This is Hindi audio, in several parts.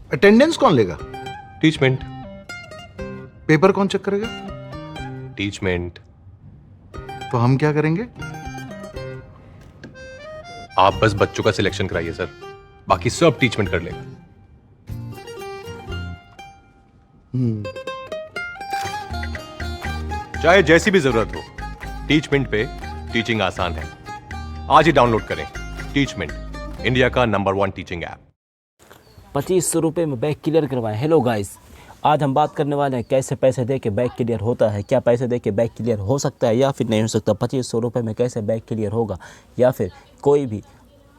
अटेंडेंस कौन लेगा? टीचमेंट। पेपर कौन चेक करेगा? टीचमेंट। तो हम क्या करेंगे? आप बस बच्चों का सिलेक्शन कराइए सर, बाकी सब टीचमेंट कर लेगा। चाहे जैसी भी जरूरत हो, टीचमेंट पे टीचिंग आसान है। आज ही डाउनलोड करें टीचमेंट, इंडिया का नंबर 1 टीचिंग ऐप। 2500 रुपये में बैग क्लियर करवाएं। हेलो गाइस, आज हम बात करने वाले हैं कैसे पैसे दे के बैग क्लियर होता है, क्या पैसे दे के बैग क्लियर हो सकता है या फिर नहीं हो सकता। 2500 रुपये में कैसे बैग क्लियर होगा, या फिर कोई भी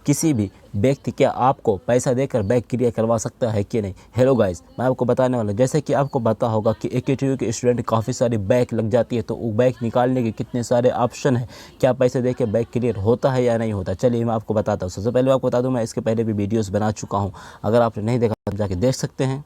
किसी भी व्यक्ति क्या आपको पैसा देकर बैग क्लियर करवा सकता है कि नहीं। हेलो गाइस, मैं आपको बताने वाला हूं। जैसे कि आपको पता होगा कि AKTU के स्टूडेंट काफ़ी सारी बैग लग जाती है, तो वो बैग निकालने के कितने सारे ऑप्शन हैं, क्या पैसे दे के बैग क्लियर होता है या नहीं होता। चलिए मैं आपको बताता हूँ। सबसे पहले मैं आपको बता दूँ, मैं इसके पहले भी वीडियोज़ बना चुका हूँ, अगर आपने नहीं देखा तो जाके देख सकते हैं।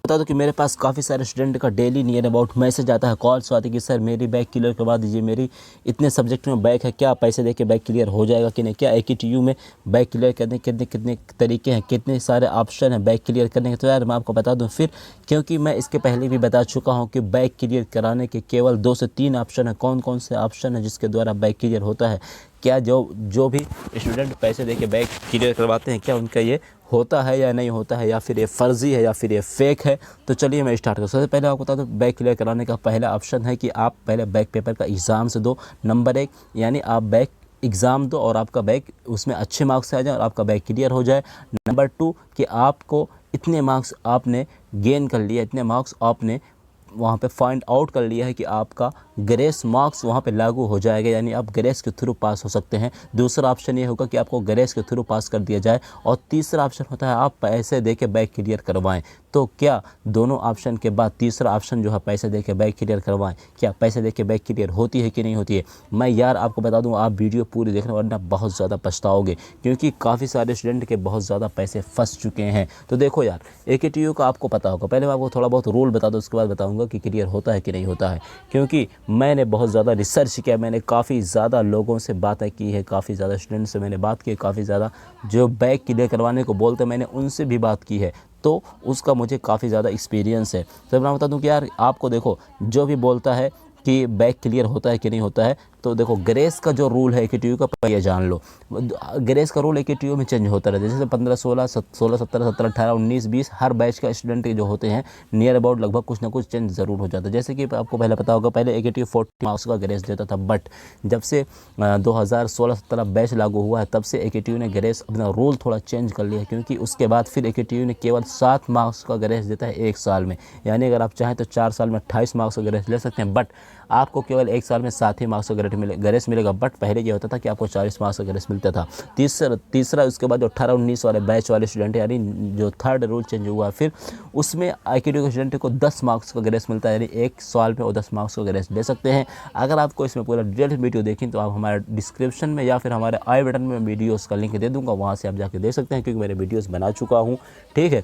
बता दो कि मेरे पास काफ़ी सारे स्टूडेंट का डेली नियर अबाउट मैसेज आता है, कॉल्स आती है कि सर मेरी बैग क्लियर करवा दीजिए, मेरी इतने सब्जेक्ट में बैग है, क्या पैसे देके बैग क्लियर हो जाएगा कि नहीं, क्या AKTU में बैग क्लियर करने के कितने कितने तरीके हैं, कितने सारे ऑप्शन हैं बैग क्लियर करने के। तो यार मैं आपको बता दूं फिर, क्योंकि मैं इसके पहले भी बता चुका हूं कि बैग क्लियर कराने के केवल 2 से 3 ऑप्शन है। कौन कौन से ऑप्शन है जिसके द्वारा बैग क्लियर होता है, क्या जो भी स्टूडेंट पैसे देके बैग क्लियर करवाते हैं, क्या उनका ये होता है या नहीं होता है, या फिर ये फ़र्ज़ी है या फिर ये फेक है। तो चलिए मैं स्टार्ट करूँ। सबसे पहले आपको बता दूँ, बैग क्लियर कराने का पहला ऑप्शन है कि आप पहले बैग पेपर का एग्ज़ाम से दो। नंबर 1 यानी आप बैग एग्ज़ाम दो और आपका बैग उसमें अच्छे मार्क्स आ जाए और आपका बैग क्लियर हो जाए। नंबर 2 कि आपको इतने मार्क्स आपने गेन कर लिया, इतने मार्क्स आपने वहाँ पे फाइंड आउट कर लिया है कि आपका ग्रेस मार्क्स वहाँ पे लागू हो जाएगा, यानी आप ग्रेस के थ्रू पास हो सकते हैं। दूसरा ऑप्शन ये होगा कि आपको ग्रेस के थ्रू पास कर दिया जाए, और तीसरा ऑप्शन होता है आप पैसे देके बैग क्लियर करवाएं। तो क्या दोनों ऑप्शन के बाद तीसरा ऑप्शन जो है पैसे देके बैग क्लियर करवाएं, क्या पैसे देके बैग क्लियर होती है कि नहीं होती है। मैं यार आपको बता दूँ, आप वीडियो पूरी देखना वरना बहुत ज़्यादा पछताओगे, क्योंकि काफ़ी सारे स्टूडेंट के बहुत ज़्यादा पैसे फंस चुके हैं। तो देखो यार, AKTU का आपको पता होगा, पहले मैं आपको थोड़ा बहुत रूल बता दूँ, उसके बाद बताऊँगा कि क्लियर होता है कि नहीं होता है। क्योंकि मैंने बहुत ज़्यादा रिसर्च किया, मैंने काफ़ी ज़्यादा लोगों से बातें की है, काफ़ी ज़्यादा स्टूडेंट से मैंने बात की है, काफ़ी ज़्यादा जो बैग क्लियर करवाने को बोलते हैं मैंने उनसे भी बात की है, तो उसका मुझे काफ़ी ज़्यादा एक्सपीरियंस है। तो मैं बता दूं कि यार आपको देखो, जो भी बोलता है कि बैग क्लियर होता है कि नहीं होता है, तो देखो ग्रेस का जो रूल है AKTU का पहले जान लो। ग्रेस का रूल AKTU में चेंज होता रहता है, जैसे 15 16 17 17 18 19 20 हर बैच का स्टूडेंट जो होते हैं नियर अबाउट लगभग कुछ ना कुछ चेंज ज़रूर हो जाता है। जैसे कि आपको पहले पता होगा, पहले AKTU 40 मार्क्स का ग्रेस देता था, बट जब से 2016-17 बैच लागू हुआ है तब से AKTU ने ग्रेस अपना रूल थोड़ा चेंज कर लिया है, क्योंकि उसके बाद फिर AKTU ने केवल 7 मार्क्स का ग्रेस देता है 1 साल में। यानी अगर आप चाहें तो 4 साल में 28 मार्क्स का ग्रेस ले सकते हैं, बट आपको केवल 1 साल में 7 ही मार्क्स का ग्रेस मिलेगा। बट पहले ये होता था कि आपको 40 मार्क्स का ग्रेस मिलता था। तीसरा उसके बाद जो 18-19 वाले बैच वाले स्टूडेंट, यानी जो थर्ड रूल चेंज हुआ फिर उसमें AKTU के स्टूडेंट को 10 मार्क्स का ग्रेस मिलता है, यानी 1 साल में वो 10 मार्क्स का ग्रेस ले सकते हैं। अगर आपको इसमें पूरा डिटेल वीडियो देखें तो आप हमारे डिस्क्रिप्शन में या फिर हमारे आई बटन में वीडियोज़ का लिंक दे दूँगा, वहाँ से आप जाके देख सकते हैं, क्योंकि मैंने वीडियोज़ बना चुका हूँ। ठीक है,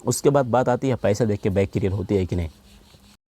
उसके बाद बात आती है पैसा देख के बैग क्लियर होती है कि नहीं।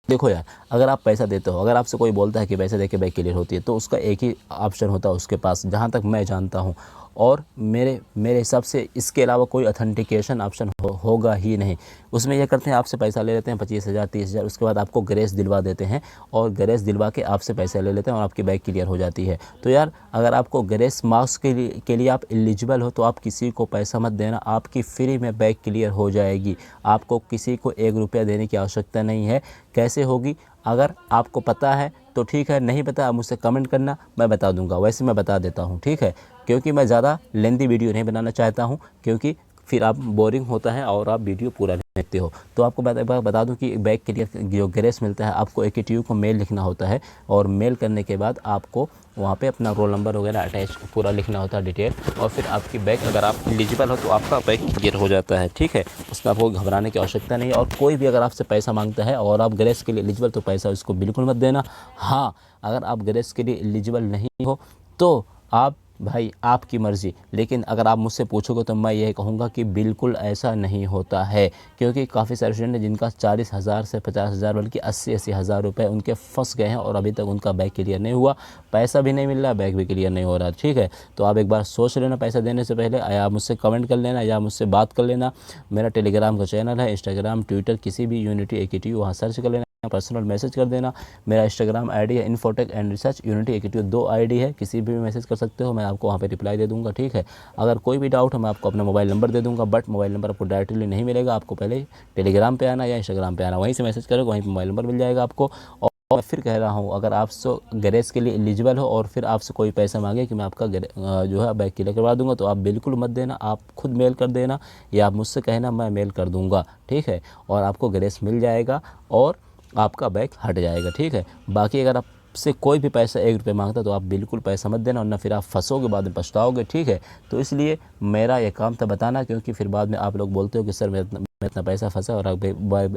देखो यार, अगर आप पैसा देते हो, अगर आपसे कोई बोलता है कि पैसे देके बैग क्लियर होती है, तो उसका एक ही ऑप्शन होता है उसके पास, जहाँ तक मैं जानता हूँ, और मेरे हिसाब से इसके अलावा कोई अथेंटिकेशन ऑप्शन होगा ही नहीं। उसमें यह करते हैं, आपसे पैसा ले लेते हैं 25,000 30,000, उसके बाद आपको ग्रेस दिलवा देते हैं, और ग्रेस दिलवा के आपसे पैसे ले लेते हैं और आपकी बैग क्लियर हो जाती है। तो यार अगर आपको ग्रेस मार्क्स के लिए आप एलिजिबल हो तो आप किसी को पैसा मत देना, आपकी फ्री में बैग क्लियर हो जाएगी। आपको किसी को 1 रुपया देने की आवश्यकता नहीं है। कैसे होगी, अगर आपको पता है तो ठीक है, नहीं पता आप मुझसे कमेंट करना, मैं बता दूंगा। वैसे मैं बता देता हूँ, ठीक है, क्योंकि मैं ज़्यादा लेंथी वीडियो नहीं बनाना चाहता हूँ, क्योंकि फिर आप बोरिंग होता है और आप वीडियो पूरा नहीं देखते हो। तो आपको बता दूं कि बैग क्लियर जो ग्रेस मिलता है, आपको AKTU को मेल लिखना होता है, और मेल करने के बाद आपको वहाँ पे अपना रोल नंबर वगैरह अटैच पूरा लिखना होता है डिटेल, और फिर आपकी बैग, अगर आप एलिजिबल हो तो आपका बैग क्लियर हो जाता है। ठीक है, उसमें आपको घबराने की आवश्यकता नहीं है। और कोई भी अगर आपसे पैसा मांगता है और आप ग्रेस के लिए एलिजिबल, तो पैसा उसको बिल्कुल मत देना। हाँ, अगर आप ग्रेस के लिए एलिजिबल नहीं हो तो आप भाई आपकी मर्ज़ी। लेकिन अगर आप मुझसे पूछोगे तो मैं ये कहूँगा कि बिल्कुल ऐसा नहीं होता है, क्योंकि काफ़ी सारे स्टूडेंट हैं जिनका 40,000 से 50,000 बल्कि 80-80 हज़ार रुपये उनके फंस गए हैं और अभी तक उनका बैग क्लियर नहीं हुआ, पैसा भी नहीं मिल रहा, बैग भी क्लियर नहीं हो रहा। ठीक है, तो आप एक बार सोच लेना पैसा देने से पहले, या आप मुझसे कमेंट कर लेना या मुझसे बात कर लेना। मेरा टेलीग्राम का चैनल है, इंस्टाग्राम, ट्विटर, किसी भी यूनिटी AKTU वहाँ सर्च कर लेना, पर्सनल मैसेज कर देना। मेरा इंस्टाग्राम आईडी है infotech and research, unity AKTU 2 ID है, किसी भी मैसेज कर सकते हो, मैं आपको वहाँ पे रिप्लाई दे दूंगा। ठीक है, अगर कोई भी डाउट है मैं आपको अपना मोबाइल नंबर दे दूंगा, बट मोबाइल नंबर आपको डायरेक्टली नहीं मिलेगा, आपको पहले टेलीग्राम पे आना या इंस्टाग्राम पे आना, वहीं से मैसेज करोगे वहीं पर मोबाइल नंबर मिल जाएगा आपको। और मैं फिर कह रहा हूँ, अगर आपसे गैरेज के लिए एलिजिबल हो और फिर आपसे कोई पैसा मांगे कि मैं आपका जो है बैग क्लियर करवा दूंगा, तो आप बिल्कुल मत देना, आप खुद मेल कर देना या आप मुझसे कहना, मैं मेल कर दूंगा। ठीक है, और आपको गैरेज मिल जाएगा और आपका बैग हट जाएगा। ठीक है, बाकी अगर आपसे कोई भी पैसा 1 रुपये मांगता तो आप बिल्कुल पैसा मत देना, वरना फिर आप फंसोगे, बाद में पछताओगे। ठीक है, तो इसलिए मेरा ये काम था बताना, क्योंकि फिर बाद में आप लोग बोलते हो कि सर मैं इतना पैसा फंसा और अब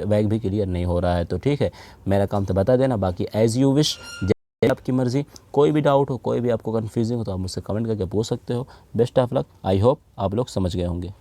बैग भी क्लियर नहीं हो रहा है। तो ठीक है, मेरा काम था बता देना, बाकी एज़ यू विश, आपकी मर्ज़ी। कोई भी डाउट हो, कोई भी आपको कन्फ्यूजिंग हो तो आप मुझसे कमेंट करके पूछ सकते हो। Best of luck, I hope आप लोग समझ गए होंगे।